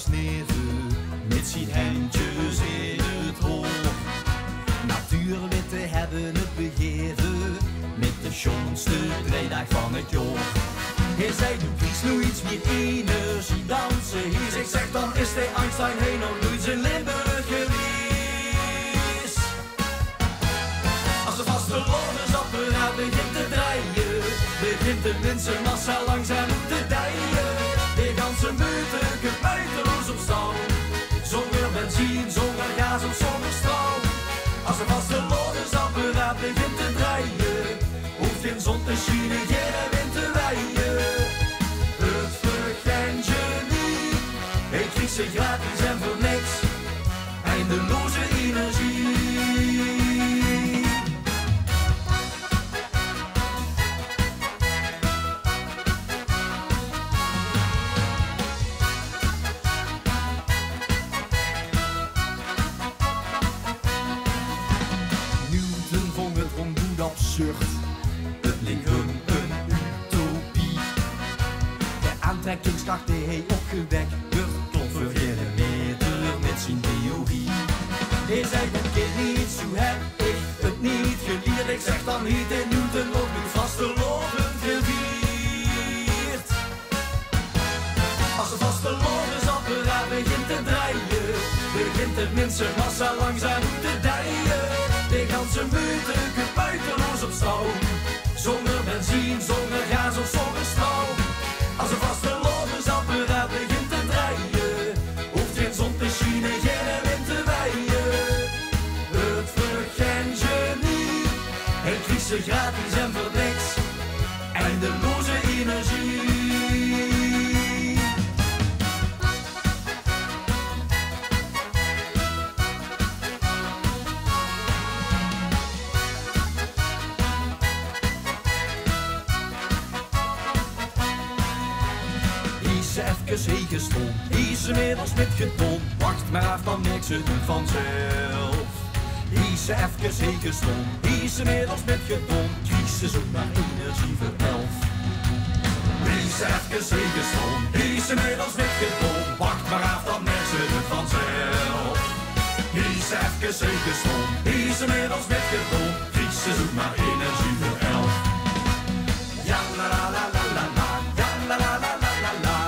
sneeuwen, met zijn handjes in het hoofd. Natuurwetten hebben het begeven, met de schoonste vrijdag van het jaar. Hij zei, doe kies nu iets meer energie dansen. Hij zegt, dan is de Einstein heen nog nooit in Limburg geweest. Als de vaste loonsapparaat begint te draaien, begint de mensenmassa langzaam te dijen. De ganse meute buitenloos op stal, zonder benzine, zonder gas of zonder stroom. Als de vaste loonsapparaat begint te draaien, hoeft geen zon te schijnen, geen wind te waaien. Het vergentje niet, hij kriegt ze gratis en voor niks, eindeloze energie. Newton vond het ongoed absurd, het leek hem een utopie. De aantrekkingskracht die hij opgewekt werd, klopt voor geen meter met zijn theorie. Hij zei, dat kind niet, zo heb ik het niet geleerd. Ik zeg, dan heet in Newton nog nu vastelovend gevierd. Als de vastelovensapparaat begint te draaien, begint de mensenmassa langzaam te dijen. De ganse meute buitenloos op stroom, zonder benzine, zonder gas of zonder stroom. Als een vastelovensapparaat begint te draaien, hoeft geen zon te schijnen, geen wind te waaien. Het vergentje niet, hij kriegt ze gratis en voor niks, eindeloze energie. Even heengestoomd, is inmiddels met getoond. Wacht maar af, dan niks, het doet vanzelf. Is even heengestoomd, is inmiddels met getoond. Crisis ook naar energie voor 11. Is even heengestoomd, is inmiddels met getoond. Wacht maar af, dan niks, het doet vanzelf. Is even heengestoomd, is inmiddels met getoond. Crisis ook naar energie voor 11. Ja la la la la la la, ja la la la la la la.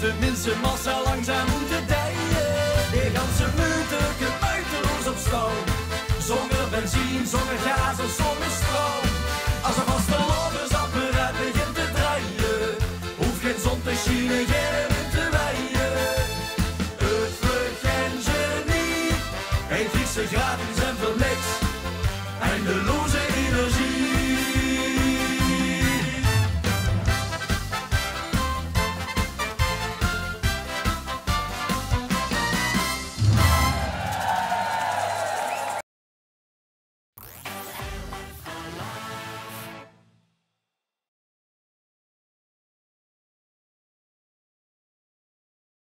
De mensenmassa langzaam te dijen. De ganse meute buitenloos op stroom, zonder benzine, zonder gas of zonder stroom. Als een vastelovensapparaat begint te draaien, hoeft geen zon te schijnen, geen wind te waaien. Het vergentje niet, hij kriegt ze gratis